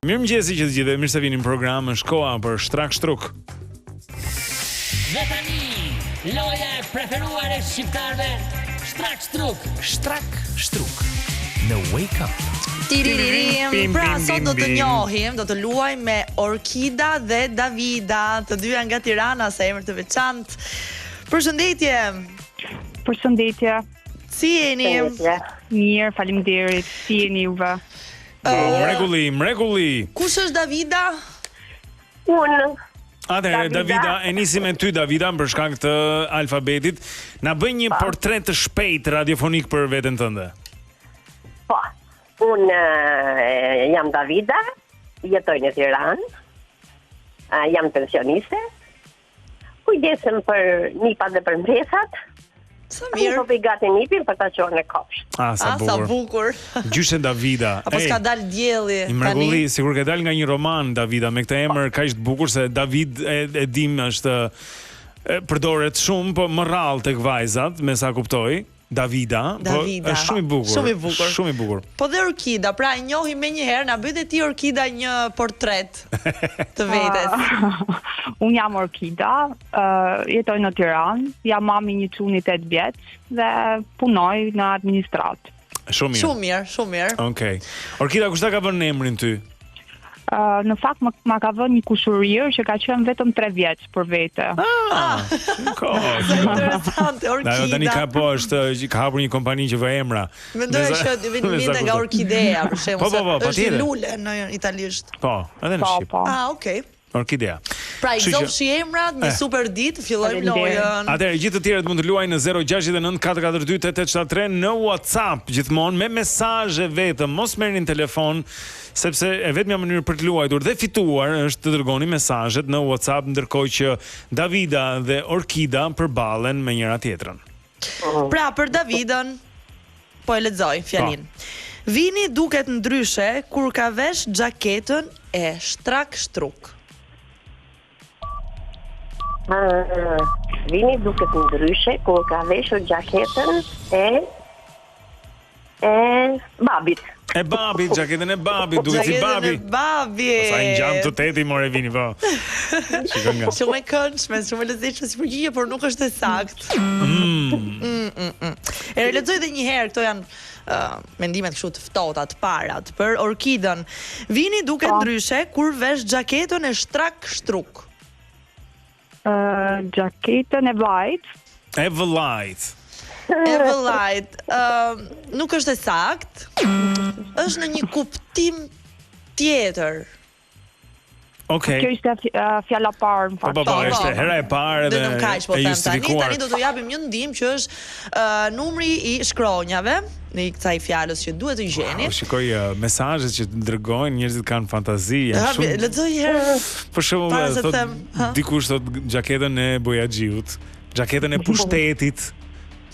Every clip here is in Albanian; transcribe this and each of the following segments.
Mirëmëngjesi që të gjithëve, mirë se vini në program, është koha për Shtrak Shtruk. Dhe tani, loja e preferuar e shqiptarëve, Shtrak Shtruk. Shtrak Shtruk në Wake Up. Tiririm, pra sot do të njohim, do të luajmë me Orkida dhe Davida, të dyja nga Tirana, sa emër të veçantë. Përshëndetje. Përshëndetje. Si jeni? Mirë, faleminderit. Si jeni juve? Mrekulli. Kush është Davida? Unë. Atëherë, Davida, e nisim me ty, Davida, për shkak të alfabetit. Na bëj një portret të shpejt radiofonik për veten tënde. Po, unë jam Davida, jetoj në Tiranë, jam pensioniste, kujdesem për nipat dhe për mbresat. Sa Mirë. Po gati nipin për ta çuar në kopsht. Sa bukur. Gjyshe Davida. Apo s'ka dal dielli tani? Mrekulli, sigur ka dal nga një roman Davida me këtë emër kaq të bukur se David e dim është përdoret shumë, po më rrallë tek vajzat, me sa kuptoj. Davida. Po është shumë i bukur. Shumë i bukur. Po dhe Orkida, pra e njohim më një herë, na bëj dhe ti Orkida një portret të vetes. Unë jam Orkida, jetoj në Tiranë, jam mami një çuni 8 vjeç dhe punoj në administratë. Shumë mirë. Okej. Orkida, kush ta ka vënë emrin ty? Në fakt ma ka vënë një kushurir që ka qenë vetëm 3 vjeç për vete. Interesante, Orkida. Tani ka hapur një kompani që vë emra. Mendoj që vjen nga Orkidea, për shembull. Po, është lule në italisht. Po, edhe në shqip. Okay. Orkidea. Pra i zofshi emrat, një super ditë, fillojmë lojën. Atëherë, gjithë të tjerët mund të luajnë në 069 442 8873 në WhatsApp, gjithmonë me mesazhe vetëm, mos merrni telefon, sepse e vetmja mënyrë për të luajtur dhe fituar është të dërgoni mesazhet në WhatsApp, ndërkohë që Davida dhe Orkida përballen me njëra tjetrën. Pra për Davidën, po e lexoj fjalin. Vini duket ndryshe kur ka vesh xhaketën e Shtrak Shtruk. Vini duket ndryshe kur ka veshur xhaketën e babit. Xhaketën e babit, duket si babi. Sa një gjam të teti more Vini, po. Shumë e këndshme, shumë e lezetshme si përgjigje, por nuk është e saktë. E lexoj edhe një herë, këto janë mendimet kështu të ftohta, të parat për Orkidën. Vini duket ndryshe kur vesh xhaketën e Shtrak Shtruk. Xhaketën e vllajt. E vllajt. Nuk është e saktë. Është në një kuptim tjetër. Okej. Kjo ishte fjala e parë, në fakt. Po, ishte hera e parë dhe e justifikuar. Tani do t'u japim një ndim që është numri i shkronjave në kësaj fjalës që duhet të gjeni. Shikoj mesazhet që dërgojnë, njerëzit kanë fantazi, janë shumë. Lexoj herë. Për shembull, dikush thot xhaketën e Bojaxhiut, xhaketën e pushtetit.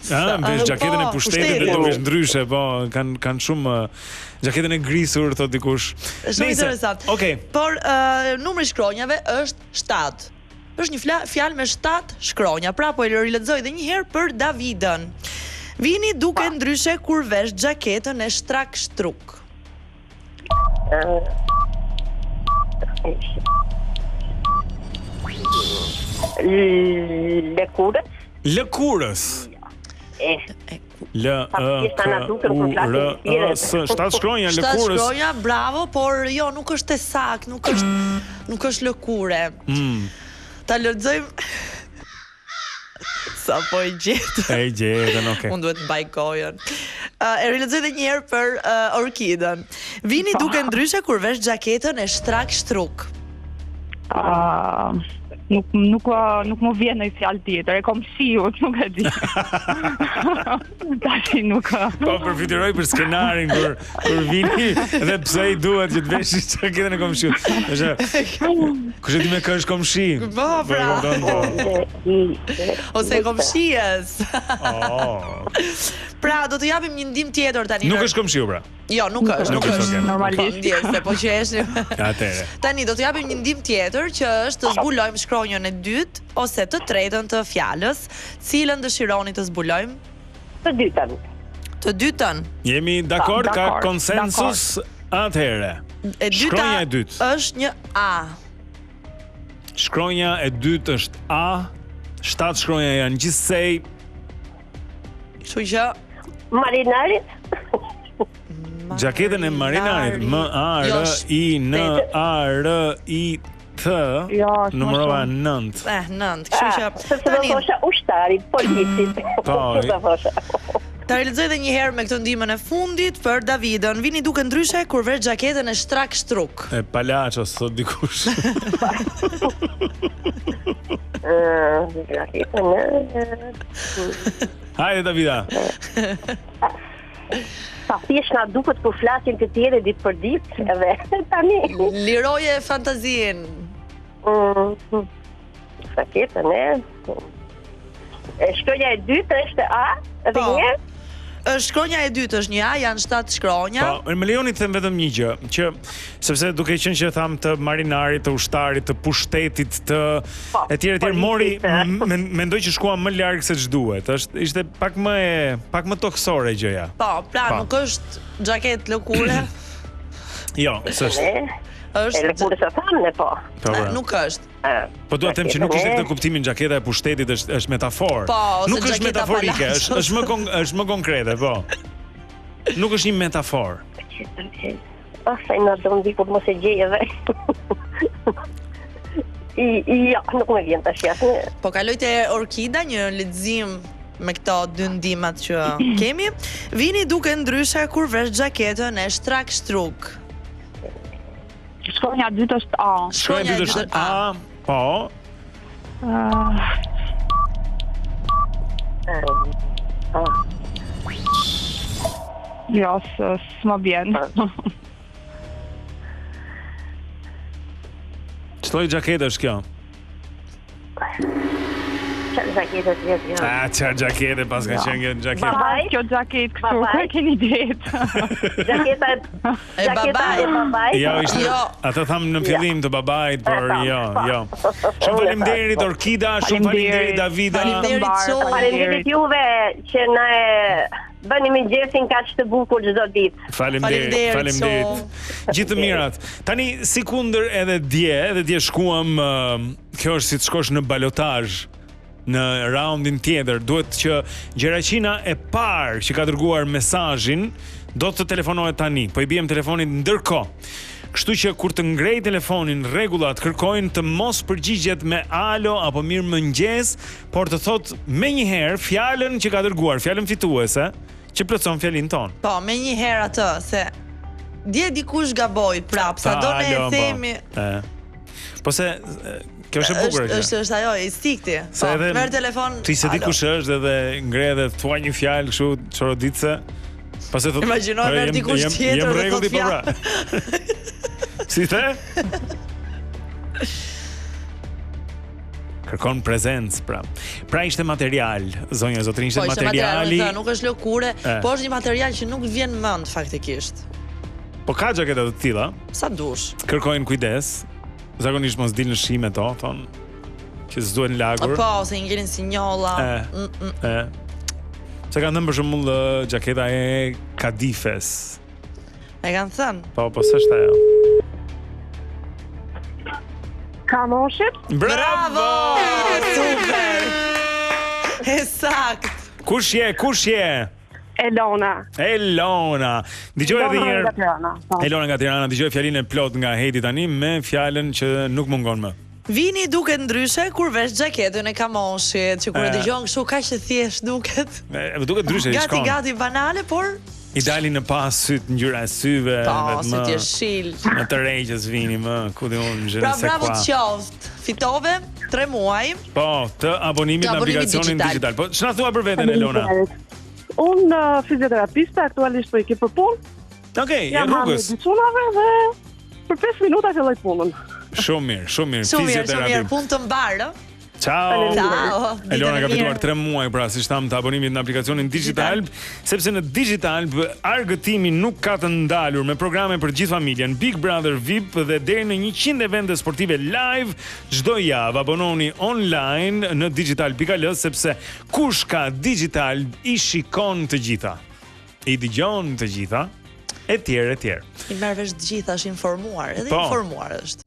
Vesh xhaketën e pushtetit dhe do vesh ndryshe, po, kanë shumë xhaketën e grisur, thot dikush. Shumë interesant. Okej. Por numri i shkronjave është 7. Është një fjalë me 7 shkronja. Pra po e rilexoj edhe një herë për Davidën. Vini duke ndryshe kur vesh xhaketën e Shtrak Shtruk. Lëkurës. Shtat shkronja, lëkurës. 7 shkronja, bravo, por jo, nuk është e saktë, nuk është lëkure. Ta lexojmë. Sa po e gjetën, okay. Unë duhet të mbaj kohën. E rilexoj edhe një herë për Orkidën. Vini duke ndryshe kur vesh xhaketën e Shtrak Shtruk. Nuk më vjen në fjalë tjetër, e kom shiut, nuk e di. Tashi nuk. Po përfitiroj për skenarin kur Vini dhe pse i duhet që të vesh xhaketën e kom shiut. Kush e di me kë është komshi? Po, pra. Ose komshies. Pra, do të japim një ndim tjetër tani. Nuk është komshiu, pra. Jo, nuk është. Normalisht. Po që është. Atëre. Tani do të japim një ndim tjetër që është të zbulojmë shkronjën e dytë ose të tretën të fjalës, cilën dëshironi të zbulojmë? Të dytën. Të dytën. Jemi dakord, ka konsensus Atëherë. E dyta Shkronja e dytë. është një A. Shkronja e dytë është A. 7 shkronja janë gjithsej. Kështu që Marinarit. Gjaketën e marinarit. M-A-R-I-N-A-R-I-T. Jo, Numërova 9. 9. Kështu që Sepse do thosha ushtarit, politit. Po, Do thosha. ta realizoj edhe një herë me këtë ndihmën e fundit për Davidën. Vini duke ndryshe kur vesh xhaketën e shtrak shtruk. E palaços thot dikush. Hajde Davida. Sa thjesht na duket kur flasin të tjerë ditë për ditë, edhe tani. Liroje fantazin. Saketën shkronja e dytë është A, edhe Po. një. Shkronja e dytë është një A, janë 7 shkronja. Po, më lejoni të them vetëm një gjë, që sepse duke qenë që tham të marinarit, të ushtarit, të pushtetit, të Po, etj mori politik, mendoj që shkua më larg se ç'duhet. Ishte pak më toksore gjëja. Po, pra Po. nuk është xhaketë lëkure. Jo, s'është. E Është lëkurë se thamë, po. Po, bra. nuk është. Po dua të them që nuk ishte këtë kuptimin xhaketa e pushtetit është metaforë. Po, ose nuk është xhaketa metaforike, palaços. është më konkrete, po. Nuk është një metaforë. Ose në do më dikur mos e gjej edhe. Ja, nuk më vjen tash jasë. Po kaloj te Orkida, një lexim me këto dy ndihmat që kemi. Vini duke ndryshe kur vesh xhaketën e shtrak shtruk. Shkronja e dytë është A. Shkronja e dytë është A. Po. Jo, s'më vjen. Ç'llloj xhakete është kjo? Çfarë zaketë të jetë, ja. Çfarë xhakete pas ka qenë kjo xhaketë? Babaj? Kjo xhaketë këtu, Babaj? ku e keni ditë? Jaketa E babait. Jo, ishte. Jo. Atë tham në fillim të babait, por jo. Shumë faleminderit Orkida, shumë faleminderit Davida. Faleminderit shumë. Faleminderit juve që na e bëni mëngjesin kaq të bukur çdo ditë. Faleminderit. Faleminderit Gjithë të mirat. Tani si kundër edhe dje shkuam, kjo është si të shkosh në balotazh. Në raundin tjetër duhet që Gjeraqina e parë që ka dërguar mesazhin do të telefonohet tani. Po i bjem telefonit ndërkohë. Kështu që kur të ngrej telefonin, rregullat kërkojnë të mos përgjigjet me alo apo mirëmëngjes, por të thot menjëherë fjalën që ka dërguar, fjalën fituese, që plotson fjalin ton. Po, me një herë atë, se dje dikush gaboj prap, sa do ne e themi. Po se kjo është e bukur. Është ajo, i stikti. Se Po, edhe merr telefon. Ti se di kush është edhe ngre edhe thua një fjalë kështu çoroditse. Pastaj thot. Imagjinoj merr dikush tjetër dhe thot fjalë. Si the? Kërkon prezencë, pra. Pra ishte material, zonja zotrin, ishte materiali. Po, nuk është lëkure, po është një material që nuk vjen mend faktikisht. Po ka xhaketa të tilla? Sa dush. Kërkojnë kujdes. Zakonisht mos dilnë shi me to, thon që s'duhen lagur. Po, se i ngelin si njolla. Se kanë thënë për shembull xhaketa e kadifes. E kanë thënë? Po s'është ajo. Kamoshit? Bravo! Super! Esakt. Kush je? Elona. Dëgjoj edhe një herë. Tirana. Elona nga Tirana, dëgjoj fjalinë e plot nga Hedi tani me fjalën që nuk mungon më. Vini duke ndryshe kur vesh xhaketën e kamoshit, që kur e dëgjon kështu kaq të thjesht duket. Duket ndryshe i shkon. Gati banale, por I dalin në pas syt, ngjyra e syve, vetëm të jeshil. Në të rreqës vini më, ku diun, je Pra ne sais bravo quoi. të qoftë. Fitove 3 muaj. Po, të abonimit në aplikacionin digital. Po ç'na thua për veten Elona? Unë fizioterapiste, aktualisht po i ke për punë. Okej, e rrugës. Jam diçunave dhe për 5 minuta filloj punën. Shumë mirë, Shumë mirë, punë të mbarë. Ciao. Elona ka fituar 3 muaj pra si tham të abonimit në aplikacionin Digital, sepse në Digital argëtimi nuk ka të ndalur me programe për gjithë familjen, Big Brother VIP dhe deri në 100 evente sportive live çdo javë. Abononi online në digital.al sepse kush ka Digital i shikon të gjitha, i dëgjon të gjitha, etj. I merr vesh të gjithë, është informuar, edhe Po. informuar është.